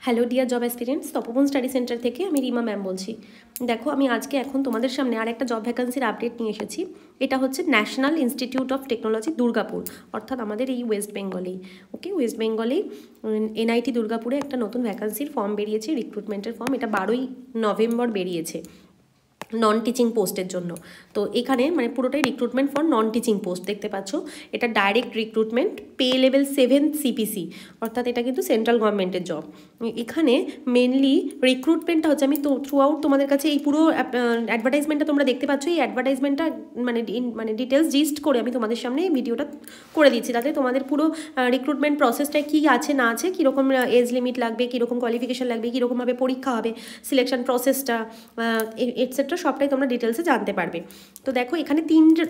Hello dear job aspirants, তপোবন study centre থেকে আমি Rima ma'am বলছি। দেখো, আমি আজকে এখন তোমাদের সামনে আর একটা জব ভ্যাকান্সির আপডেট নিয়ে এসেছি। এটা হচ্ছে national institute of technology Durgapur, অর্থাৎ আমাদের এই ওয়েস্ট বেঙ্গলেই। ওকে, ওয়েস্ট বেঙ্গলেই এনআইটি দুর্গাপুরে একটা নতুন ভ্যাকান্সির ফর্ম বেরিয়েছে, রিক্রুটমেন্টের ফর্ম। এটা 12ই নভেম্বর বেরিয়েছে নন টিচিং পোস্টের জন্য। তো এখানে মানে পুরোটাই recruitment for non teaching post দেখতে পাচ্ছ। এটা direct recruitment, pay level 7 CPC, অর্থাৎ এটা কিন্তু সেন্ট্রাল গভর্নমেন্টের জব। এখানে মেনলি রিক্রুটমেন্টটা হচ্ছে, আমি তো থ্রু আউট তোমাদের কাছে এই পুরো অ্যাডভার্টাইজমেন্টটা তোমরা দেখতে পাচ্ছ। এই অ্যাডভার্টাইজমেন্টটা মানে ডিটেলস জিস্ট করে আমি তোমাদের সামনে এই ভিডিওটা করে দিচ্ছি, যাতে তোমাদের পুরো রিক্রুটমেন্ট প্রসেসটা কী আছে না আছে, কীরকম এজ লিমিট লাগবে, কীরকম কোয়ালিফিকেশান লাগবে, কীরকমভাবে পরীক্ষা হবে, সিলেকশন প্রসেসটা এটসেট্রা সবটাই তোমরা ডিটেলসে জানতে পারবে। তো দেখো, এখানে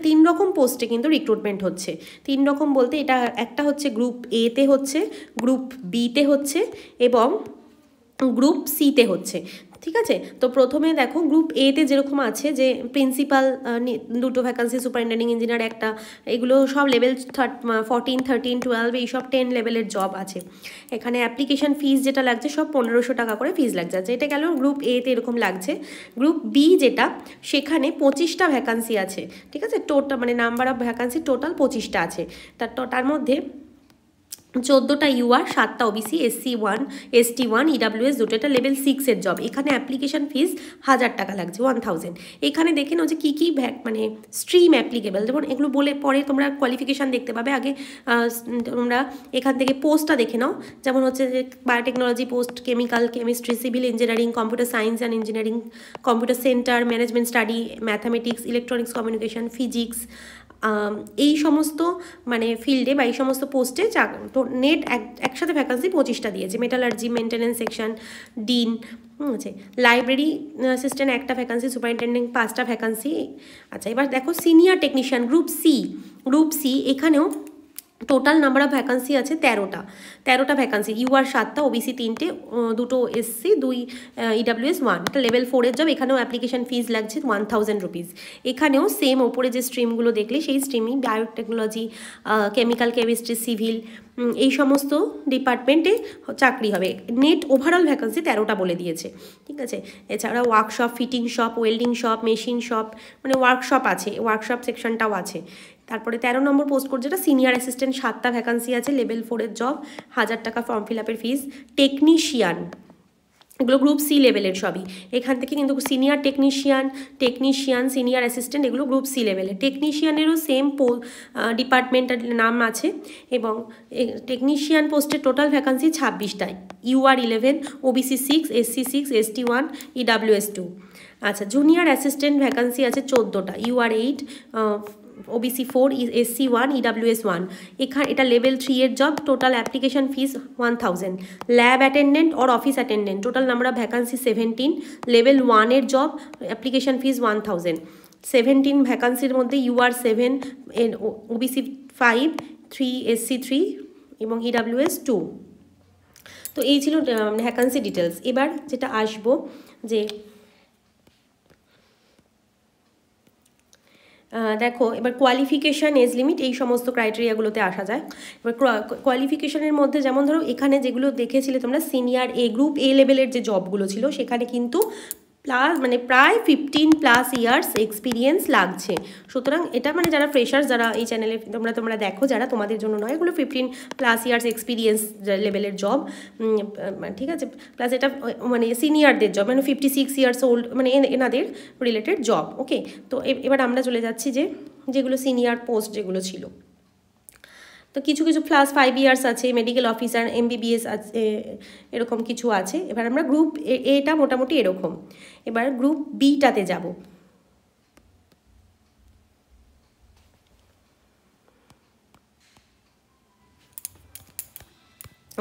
তিন রকম পোস্টে কিন্তু রিক্রুটমেন্ট হচ্ছে। তিন রকম বলতে এটা একটা হচ্ছে গ্রুপ এতে হচ্ছে, গ্রুপ বিতে হচ্ছে এবং গ্রুপ সিতে হচ্ছে। ঠিক আছে, তো প্রথমে দেখো গ্রুপ এতে যেরকম আছে যে প্রিন্সিপাল দুটো ভ্যাকান্সি, সুপারিনটেন্ডিং ইঞ্জিনিয়ার একটা, এগুলো সব লেভেল 14, 13, 12 এইসব 10 লেভেলের জব আছে। এখানে অ্যাপ্লিকেশান ফিস যেটা লাগছে সব 1500 টাকা করে ফিস লাগছে। আচ্ছা, এটা গেল গ্রুপ এতে এরকম লাগছে। গ্রুপ বি যেটা, সেখানে 25টা ভ্যাকান্সি আছে। ঠিক আছে, টোটাল মানে নাম্বার অফ ভ্যাকান্সি টোটাল 25টা আছে। তার মধ্যে 14টা ইউআর, 7টা ওবিসি, SC1, ST1, EWS দুটো। এটা লেভেল 6-এর জব। এখানে অ্যাপ্লিকেশান ফিস 1000 টাকা লাগছে, 1000। এখানে দেখে নাও যে কী কী মানে স্ট্রিম অ্যাপ্লিকেবল, যেমন এগুলো বলে পরে তোমরা কোয়ালিফিকেশান দেখতে পাবে। আগে তোমরা এখান থেকে পোস্টটা দেখে নাও, যেমন হচ্ছে যে biotechnology post, chemical, chemistry, civil engineering, computer science and engineering, computer centre, management study, mathematics, electronics communication, physics, এই সমস্ত মানে ফিল্ডে বা এই সমস্ত পোস্টে নেট একসাথে ভ্যাকান্সি 25টা দিয়েছে। মেটালার্জি, মেনটেন্যান্স সেকশন, ডিন আছে। লাইব্রেরি অ্যাসিস্ট্যান্ট একটা ভ্যাকান্সি, সুপারিনটেন্ডেন্ট 5টা ভ্যাকান্সি। আচ্ছা, এবার দেখো সিনিয়র টেকনিশিয়ান গ্রুপ সি, এখানেও টোটাল নাম্বার অফ ভ্যাকান্সি আছে 13টা ভ্যাকান্সি। ইউআর 7টা, ওবিসি 3টে, 2টো SC, 2 EWS 1। এটা লেভেল 4-এর জব। এখানেও অ্যাপ্লিকেশান ফিস লাগছে 1000 রুপিস। এখানেও সেম ওপরে যে স্ট্রিমগুলো দেখলে সেই স্ট্রিমই, বায়োটেকনোলজি, কেমিক্যাল, কেমিস্ট্রি, সিভিল, এই সমস্ত ডিপার্টমেন্টে চাকরি হবে। নেট ওভারঅল ভ্যাকান্সি 13টা বলে দিয়েছে। ঠিক আছে, এছাড়া workshop, fitting shop, welding shop, machine shop, মানে ওয়ার্কশপ আছে, ওয়ার্কশপ সেকশনটাও আছে। তারপরে 13 নম্বর পোস্ট কোড যেটা সিনিয়র অ্যাসিস্ট্যান্ট, 7টা ভ্যাকান্সি আছে, লেভেল 4-এর জব, 1000 টাকা ফর্ম ফিল আপের ফিস। টেকনিশিয়ান, এগুলো গ্রুপ সি লেভেলের সবই। এখান থেকে কিন্তু সিনিয়র টেকনিশিয়ান, সিনিয়র অ্যাসিস্ট্যান্ট, এগুলো গ্রুপ সি লেভেলের। টেকনিশিয়ানেরও সেম ডিপার্টমেন্টের নাম আছে এবং টেকনিশিয়ান পোস্টের total vacancy 26টায়। UR 11, OBC 6, SC 6, ST1, EWS 2। আচ্ছা, জুনিয়র অ্যাসিস্ট্যান্ট ভ্যাকান্সি আছে 14টা। UR 8, OBC 4, SC1, EWS 1। এটা লেভেল 3-এর job. Total application fees 1000। Lab attendant or office attendant, total number of vacancy 17। Level 1-এর জব, অ্যাপ্লিকেশান ফিস 1000। 17 ভ্যাকান্সির মধ্যে UR 7, OBC 5, 3 SC 3 এবং EWS 2। তো এই ছিল ভ্যাকান্সি ডিটেলস। এবার যেটা আসবো যে দেখো, এবার কোয়ালিফিকেশান, এজ লিমিট, এই সমস্ত ক্রাইটেরিয়াগুলোতে আসা যায়। এবার কোয়ালিফিকেশানের মধ্যে যেমন ধরো এখানে যেগুলো দেখেছিলে তোমরা, সিনিয়র গ্রুপ এ লেভেলের যে জবগুলো ছিল সেখানে কিন্তু মানে প্রায় 15+ ইয়ার্স এক্সপিরিয়েন্স লাগছে। সুতরাং এটা মানে যারা ফ্রেশার্স, যারা এই চ্যানেলে তোমরা দেখো, যারা তোমাদের জন্য নয়, এগুলো 15+ ইয়ার্স এক্সপিরিয়েন্স লেভেলের জব। ঠিক আছে, প্লাস এটা মানে সিনিয়রদের জব, মানে 56 ইয়ার্স ওল্ড, মানে এনাদের রিলেটেড জব। ওকে, তো এবার আমরা চলে যাচ্ছি যেগুলো সিনিয়র পোস্ট যেগুলো ছিল। তো কিছু +5 ইয়ার্স আছে, মেডিকেল অফিসার, MBBS আছে, এরকম কিছু আছে। এবার আমরা গ্রুপ এটা মোটামুটি এরকম। এবার গ্রুপ বিটাতে যাব।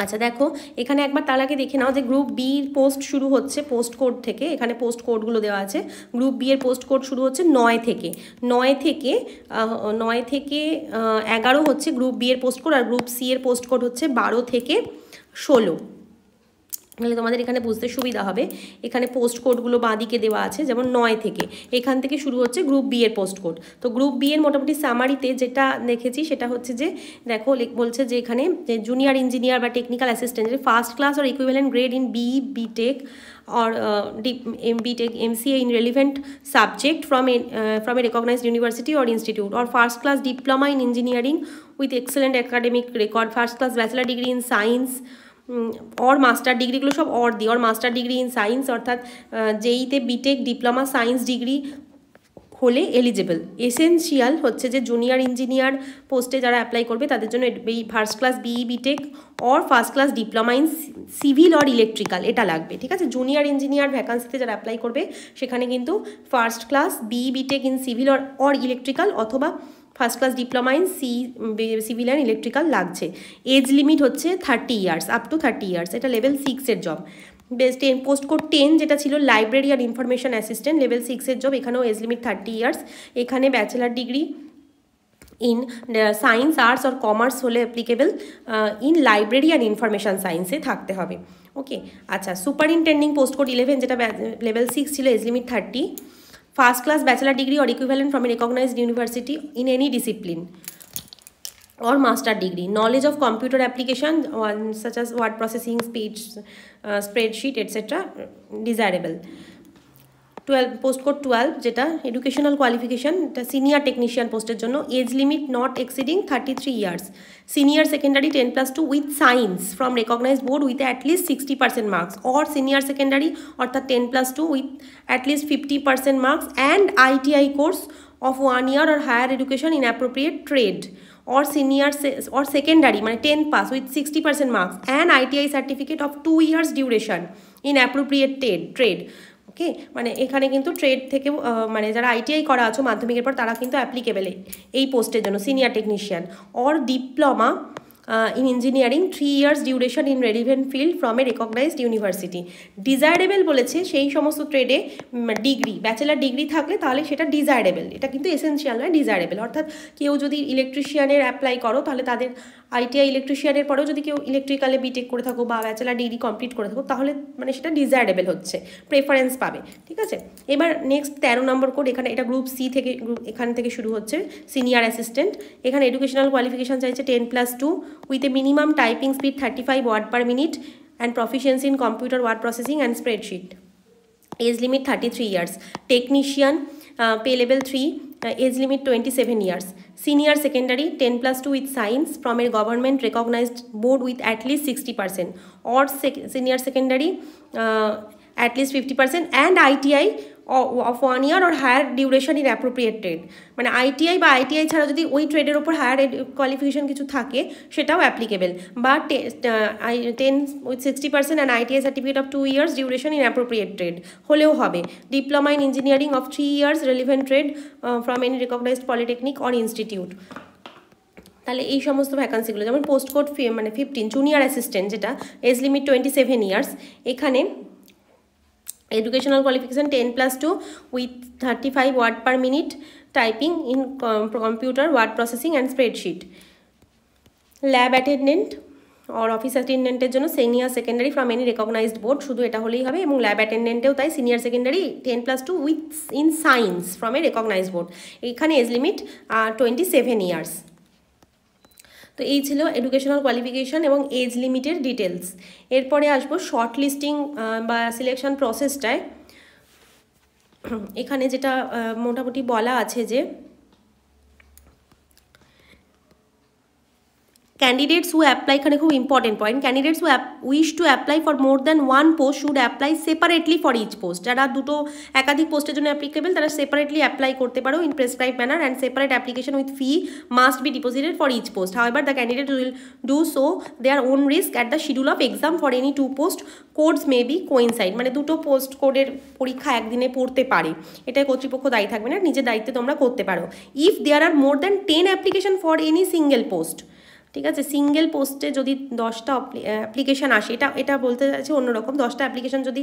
আচ্ছা, দেখো এখানে একবার তার আগে দেখে নাও যে গ্রুপ বির পোস্ট শুরু হচ্ছে পোস্ট কোড থেকে। এখানে পোস্ট কোডগুলো দেওয়া আছে। গ্রুপ বি এর পোস্ট কোড শুরু হচ্ছে 9 থেকে 11 হচ্ছে গ্রুপ বি এর পোস্ট কোড, আর গ্রুপ সি এর পোস্ট কোড হচ্ছে 12 থেকে 16। তাহলে তোমাদের এখানে বুঝতে সুবিধা হবে। এখানে পোস্ট কোডগুলো বাঁদিকে দেওয়া আছে, যেমন 9 থেকে এখান থেকে শুরু হচ্ছে গ্রুপ বি এর পোস্ট কোড। তো গ্রুপ বি এর মোটামুটি সামারিতে যেটা দেখেছি সেটা হচ্ছে যে দেখো বলছে যে এখানে জুনিয়র ইঞ্জিনিয়ার বা technical assistant first class or equivalent grade in BE, BTech or BTech, MCA in relevant subject from a recognized university or institute, or first class diploma in engineering with excellent academic record, first class bachelor degree in science or master degree, গুলো সব or দিয়ে, or master degree in science অর্থাৎ জেইতে B Tech diploma science degree হলে eligible. Essential হচ্ছে যে junior engineer পোস্টে যারা apply করবে তাদের জন্য এই first class BE BTech or first class diploma in civil or electrical এটা লাগবে, ঠিক আছে। জুনিয়র ইঞ্জিনিয়ার ভ্যাকান্সিতে যারা অ্যাপ্লাই করবে সেখানে কিন্তু first class BE B Tech in civil or electrical অথবা first class diploma in civil and electrical লাগছে। এজ লিমিট হচ্ছে 30 ইয়ার্স, আপ টু 30 ইয়ার্স, এটা লেভেল 6-এর জব। বেস্ট পোস্ট কোড 10 যেটা ছিল লাইব্রেরি আর ইনফরমেশন অ্যাসিস্ট্যান্ট, লেভেল 6-এর জব, এখানেও এজ লিমিট 30 ইয়ার্স। এখানে bachelor degree in science, arts আর কমার্স হলে applicable, in library and information সায়েন্সে থাকতে হবে। ওকে, আচ্ছা। সুপারিনটেন্ডিং পোস্ট কোড 11 যেটা লেভেল 6 ছিল, age limit 30। First class bachelor degree or equivalent from a recognized university in any discipline or master degree, knowledge of computer application such as word processing, speech, spreadsheet etc. desirable। 12 post code 12 যেটা educational qualification, এটা senior technician পোস্টের জন্য, age limit not exceeding 33 years. Senior secondary 10+2 with science from recognised board with at least 60% marks, or senior secondary অর্থাৎ 10+2 with at least 50% marks and ITI course of 1 year or higher education in appropriate trade, or senior or secondary মানে 10 pass with 60% marks and ITI certificate of 2 years duration in appropriate trade। ওকে, মানে এখানে কিন্তু trade থেকে মানে যারা ITI করা আছো মাধ্যমিকের পর তারা কিন্তু অ্যাপ্লিকেবল এই পোস্টের জন্য, senior technician. Or diploma in engineering 3 years duration in relevant field from a recognized university। Desirable বলেছে সেই সমস্ত ট্রেডে ডিগ্রি, ব্যাচেলার ডিগ্রি থাকলে তাহলে সেটা ডিজায়ারেবল, এটা কিন্তু এসেনশিয়াল নয়, ডিজায়ারেবল। অর্থাৎ কেউ যদি ইলেকট্রিশিয়ানের অ্যাপ্লাই করো তাহলে তাদের ITI ইলেকট্রিশিয়ানের পরেও যদি কেউ ইলেকট্রিক্যালে বিটেক করে থাকো বা ব্যাচেলার ডিগ্রি কমপ্লিট করে থাকো তাহলে মানে সেটা ডিজায়ারেবল হচ্ছে, প্রেফারেন্স পাবে, ঠিক আছে। এবার নেক্সট 13 নম্বর কোড, এখানে এটা গ্রুপ সি থেকে, এখান থেকে শুরু হচ্ছে সিনিয়র অ্যাসিস্ট্যান্ট। এখানে এডুকেশনাল কোয়ালিফিকেশান চাইছে 10+2 with a minimum typing speed 35 word per minute and proficiency in computer word processing and spreadsheet। Age limit 33 years। Technician pay level 3, age limit 27 years। Senior secondary 10+2 with science from a government recognized board with at least 60%, or senior secondary at least 50% and ITI of 1 year or higher duration in appropriate trade। মানে ITI বা ITI ছাড়া যদি ওই ট্রেডের ওপর higher qualification কিছু থাকে সেটাও applicable, বা 10 with 60% and ITI certificate of 2 years duration in appropriate trade হলেও হবে। Diploma in engineering of 3 years relevant trade from any recognized polytechnic or institute। তাহলে এই সমস্ত ভ্যাকান্সিগুলো, যেমন পোস্ট কোড মানে 15 জুনিয়র অ্যাসিস্ট্যান্ট যেটা এজ লিমিট 27 ইয়ার্স, এখানে educational qualification 10+2 with 35 word per minute typing in computer word processing and spreadsheet। lab attendant or office attendant এর জন্য senior secondary from any recognized board, শুধু এটা হলেই হবে, এবং ল্যাব অ্যাটেন্ডেন্টেও তাই senior secondary 10+2 with in science from a recognized board. এখানে age limit 27 years. তো এই ছিল এডুকেশনাল কোয়ালিফিকেশান এবং এজ লিমিটের ডিটেলস। এরপরে আসবো শর্ট লিস্টিং বা সিলেকশন প্রসেসটায়। এখানে যেটা মোটামুটি বলা আছে যে candidates who apply, এখানে খুব important point, candidates who wish to apply for more than one post should apply separately for each post। যারা দুটো একাধিক পোস্টের জন্য অ্যাপ্লিকেবল তারা সেপারেটলি অ্যাপ্লাই করতে পারো in prescribed manner, and separate application with fee must be deposited for each post। However, the candidate will do so their own risk at the schedule of exam for any 2 post codes may be coincide। মানে দুটো post কোডের পরীক্ষা একদিনে পড়তে পারে, এটা কর্তৃপক্ষ দায়ী থাকবে না, নিজের দায়িত্বে তোমরা করতে পারো। if there are more than 10 application for any single post, ঠিক আছে, সিঙ্গেল পোস্টে যদি 10টা অ্যাপ্লিকেশান আসে, এটা বলতে চাইছে অন্যরকম, 10টা অ্যাপ্লিকেশান যদি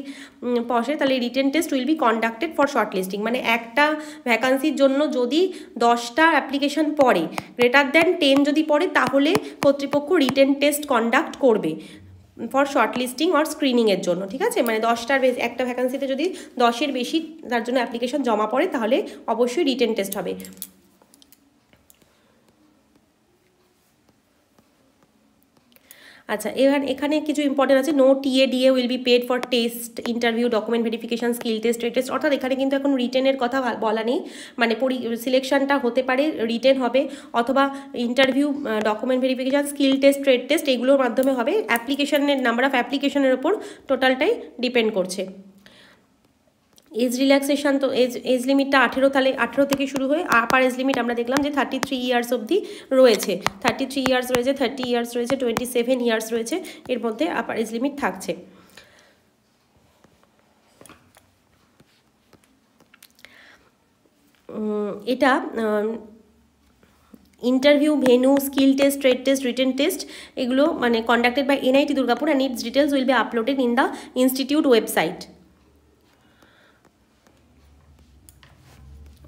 বসে তাহলে written test will be conducted for short listing. মানে একটা ভ্যাকান্সির জন্য যদি 10টা অ্যাপ্লিকেশান পড়ে, গ্রেটার দ্যান 10 যদি পড়ে তাহলে কর্তৃপক্ষ রিটেন টেস্ট কন্ডাক্ট করবে। ফর শর্ট লিস্টিং অর স্ক্রিনিংয়ের জন্য, ঠিক আছে? মানে 10টার বেশি, একটা ভ্যাকান্সিতে যদি 10-এর বেশি তার জন্য অ্যাপ্লিকেশন জমা পড়ে তাহলে অবশ্যই রিটেন টেস্ট হবে। আচ্ছা, এবার এখানে কিছু ইম্পর্টেন্ট আছে। No TA DA will be paid for test, interview, document verification, skill test, trade test. অর্থাৎ এখানে কিন্তু এখন রিটেনের কথা বলা নেই, মানে সিলেকশনটা হতে পারে রিটেন হবে অথবা interview, document verification, skill test, trade test এগুলোর মাধ্যমে হবে। অ্যাপ্লিকেশনের নাম্বার অফ অ্যাপ্লিকেশনের ওপর টোটালটাই ডিপেন্ড করছে। এজ রিল্যাক্সেশন, তো এজ লিমিটটা 18, তাহলে 18 থেকে শুরু হয়ে আপার এজ লিমিট আমরা দেখলাম যে 33 ইয়ার্স অবধি রয়েছে। 33 ইয়ার্স রয়েছে, 30 ইয়ার্স রয়েছে, 27 ইয়ার্স রয়েছে, এর মধ্যে আপার এজ লিমিট থাকছে। এটা interview, venue, skill test, trade test, written test এগুলো মানে কন্ডাক্টেড বাই NIT দুর্গাপুর and its details will be uploaded in the institute website.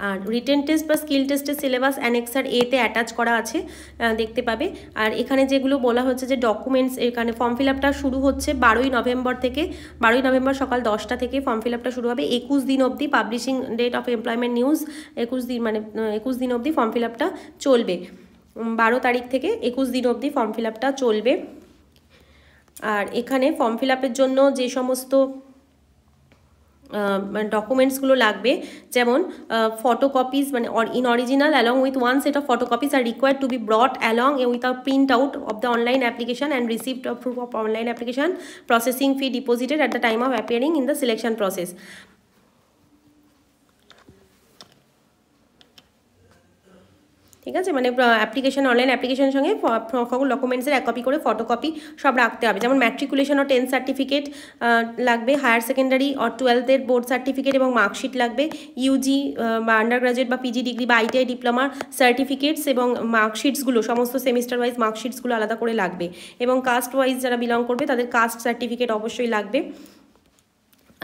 আর রিটেন টেস্ট বা স্কিল টেস্টের সিলেবাস অ্যানেক্সার এতে অ্যাটাচ করা আছে, দেখতে পাবে। আর এখানে যেগুলো বলা হচ্ছে যে ডকুমেন্টস, এখানে ফর্ম ফিল আপটা শুরু হচ্ছে 12ই নভেম্বর থেকে। 12ই নভেম্বর সকাল 10টা থেকে ফর্ম ফিল আপটা শুরু হবে। 21 দিন অবধি publishing date of employment news, 21 দিন মানে 21 দিন অবধি ফর্ম ফিল আপটা চলবে। 12 তারিখ থেকে 21 দিন অবধি ফর্ম ফিল আপটা চলবে। আর এখানে ফর্ম ফিল আপের জন্য যে সমস্ত ডকুমেন্টসগুলো লাগবে, যেমন ফটোকপিস মানে in original along with one set of photocopies R required to B ব্রট along with a print out of the online application and receipt of proof of online application, processing fee deposited at the time of appearing in the selection process. ঠিক আছে, মানে application, online অ্যাপ্লিকেশনের সঙ্গে সকল ডকুমেন্টসের এক copy করে photocopy সব রাখতে হবে। যেমন ম্যাট্রিকুলেশন ও 10th সার্টিফিকেট লাগবে, হায়ার সেকেন্ডারি ও 12th বোর্ড সার্টিফিকেট এবং মার্কশিট লাগবে, ইউজি বা আন্ডার গ্রাজুয়েট বা পিজি ডিগ্রি বা ITI ডিপ্লোমা সার্টিফিকেটস এবং মার্কশিটসগুলো সমস্ত সেমিস্টার ওয়াইজ মার্কশিটসগুলো আলাদা করে লাগবে, এবং কাস্ট ওয়াইজ যারা বিলং করবে তাদের কাস্ট সার্টিফিকেট অবশ্যই লাগবে।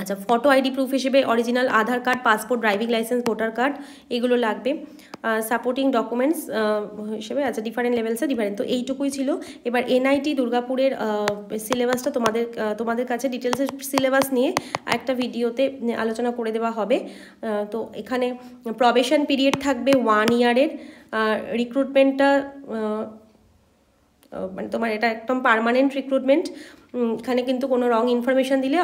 আচ্ছা, ফটো আইডি প্রুফ হিসেবে original Aadhaar card, passport, driving licence, voter card এগুলো লাগবে। সাপোর্টিং ডকুমেন্টস হিসেবে আচ্ছা ডিফারেন্ট লেভেলসে ডিফারেন্ট। তো এইটুকুই ছিল। এবার NIT দুর্গাপুরের সিলেবাসটা তোমাদের কাছে ডিটেলসের সিলেবাস নিয়ে একটা ভিডিওতে আলোচনা করে দেওয়া হবে। তো এখানে প্রবেশন পিরিয়ড থাকবে 1 ইয়ারের। রিক্রুটমেন্টটা মানে তোমার এটা একদম পার্মানেন্ট রিক্রুটমেন্ট। এখানে কিন্তু কোনো রং ইনফরমেশান দিলে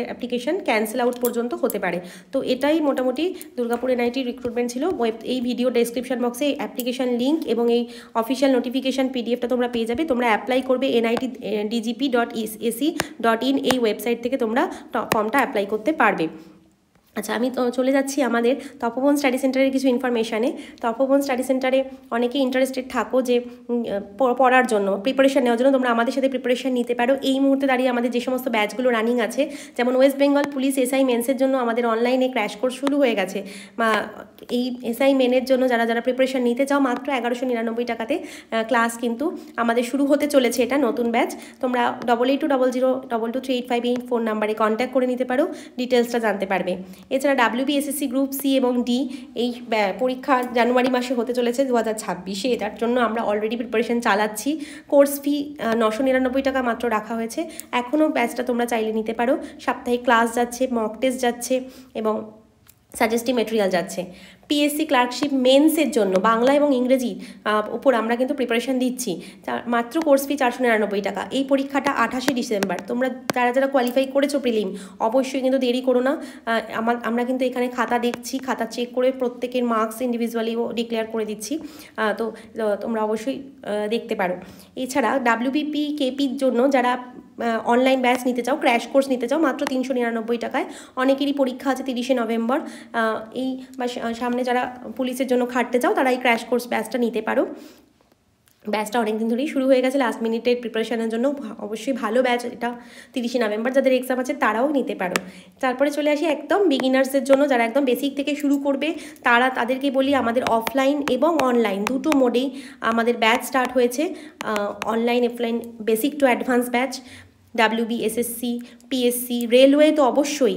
অ্যাপ্লিকেশান ক্যান্সেল আউট পর্যন্ত হতে পারে। তো এটাই মোটামুটি দুর্গাপুর NIT রিক্রুটমেন্ট ছিল। এই ভিডিও ডেসক্রিপশন বক্সে অ্যাপ্লিকেশান লিঙ্ক এবং এই অফিসিয়াল নোটিফিকেশান PDFটা তোমরা পেয়ে যাবে। তোমরা অ্যাপ্লাই করবে nitdgp.ac.in এই ওয়েবসাইট থেকে তোমরা ফর্মটা অ্যাপ্লাই করতে পারবে। আচ্ছা, আমি চলে যাচ্ছি আমাদের তপোবন স্টাডি সেন্টারের কিছু ইনফরমেশানে। তপোবন স্টাডি সেন্টারে অনেকেই ইন্টারেস্টেড থাকো যে পড়ার জন্য, প্রিপারেশান নেওয়ার জন্য তোমরা আমাদের সাথে প্রিপারেশান নিতে পারো। এই মুহূর্তে দাঁড়িয়ে আমাদের যে সমস্ত ব্যাচগুলো রানিং আছে, যেমন ওয়েস্ট বেঙ্গল পুলিশ SI মেন্সের জন্য আমাদের অনলাইনে ক্র্যাশ কোর্স শুরু হয়ে গেছে। এই SI মেনের জন্য যারা প্রিপারেশান নিতে চাও মাত্র 1199 টাকাতে ক্লাস কিন্তু আমাদের শুরু হতে চলেছে। এটা নতুন ব্যাচ। তোমরা 8820022385 এই ফোন নাম্বারে কন্ট্যাক্ট করে নিতে পারো, ডিটেলসটা জানতে পারবে। এছাড়া WB SSC গ্রুপ C এবং D এই পরীক্ষা জানুয়ারি মাসে হতে চলেছে 2026-এ। এটার জন্য আমরা অলরেডি প্রিপারেশন চালাচ্ছি। কোর্স ফি 999 টাকা মাত্র রাখা হয়েছে। এখনও ব্যাচটা তোমরা চাইলে নিতে পারো। সাপ্তাহিক ক্লাস যাচ্ছে, মক টেস্ট যাচ্ছে এবং সাজেস্টিভ মেটেরিয়াল যাচ্ছে। PSC ক্লার্কশিপ মেন্সের জন্য বাংলা এবং ইংরেজি উপর আমরা কিন্তু প্রিপারেশান দিচ্ছি। মাত্র কোর্স ফি 499 টাকা। এই পরীক্ষাটা 28শে ডিসেম্বর। তোমরা যারা কোয়ালিফাই করেছো প্রিলিম, অবশ্যই কিন্তু দেরি করো না। আমরা কিন্তু এখানে খাতা দেখছি, খাতা চেক করে প্রত্যেকের মার্কস ইন্ডিভিজুয়ালিও ডিক্লেয়ার করে দিচ্ছি। তো তোমরা অবশ্যই দেখতে পারো। এছাড়া WBP KPর জন্য যারা অনলাইন ব্যাচ নিতে চাও, ক্র্যাশ কোর্স নিতে চাও, মাত্র 399 টাকায়। অনেকেরই পরীক্ষা আছে 30শে নভেম্বর। এই বা সামনে যারা পুলিশের জন্য খাটতে চাও তারা এই ক্র্যাশ কোর্স ব্যাচটা নিতে পারো। ব্যাচটা অনেকদিন ধরেই শুরু হয়ে গেছে, লাস্ট মিনিটের প্রিপারেশানের জন্য অবশ্যই ভালো ব্যাচ এটা। 30শে নভেম্বর যাদের এক্সাম আছে তারাও নিতে পারো। তারপরে চলে আসি একদম বিগিনার্সের জন্য, যারা একদম বেসিক থেকে শুরু করবে তাদেরকে বলি আমাদের অফলাইন এবং অনলাইন দুটো মোডেই আমাদের ব্যাচ স্টার্ট হয়েছে। Online offline basic to advance batch. WB SSC PSC railway তো অবশ্যই,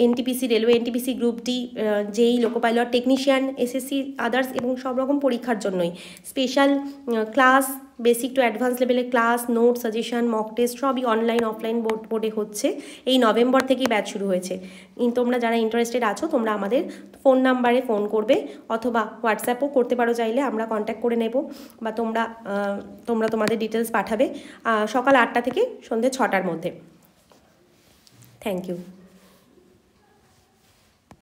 NTPC railway, NTPC group D, JEE loco pilot, technician, SSC others এবং সব রকম পরীক্ষার জন্যই special class basic to advance লেভেলের class, note, suggestion, mock test সবই online offline বোর্ডে হচ্ছে। এই নভেম্বর থেকেই ব্যাচ শুরু হয়েছে। তোমরা যারা ইন্টারেস্টেড আছো তোমরা আমাদের ফোন নাম্বারে ফোন করবে অথবা হোয়াটসঅ্যাপও করতে পারো, চাইলে আমরা কন্ট্যাক্ট করে নেব, বা তোমরা তোমাদের ডিটেলস পাঠাবে সকাল 8টা থেকে সন্ধ্যে 6টার মধ্যে। Thank you.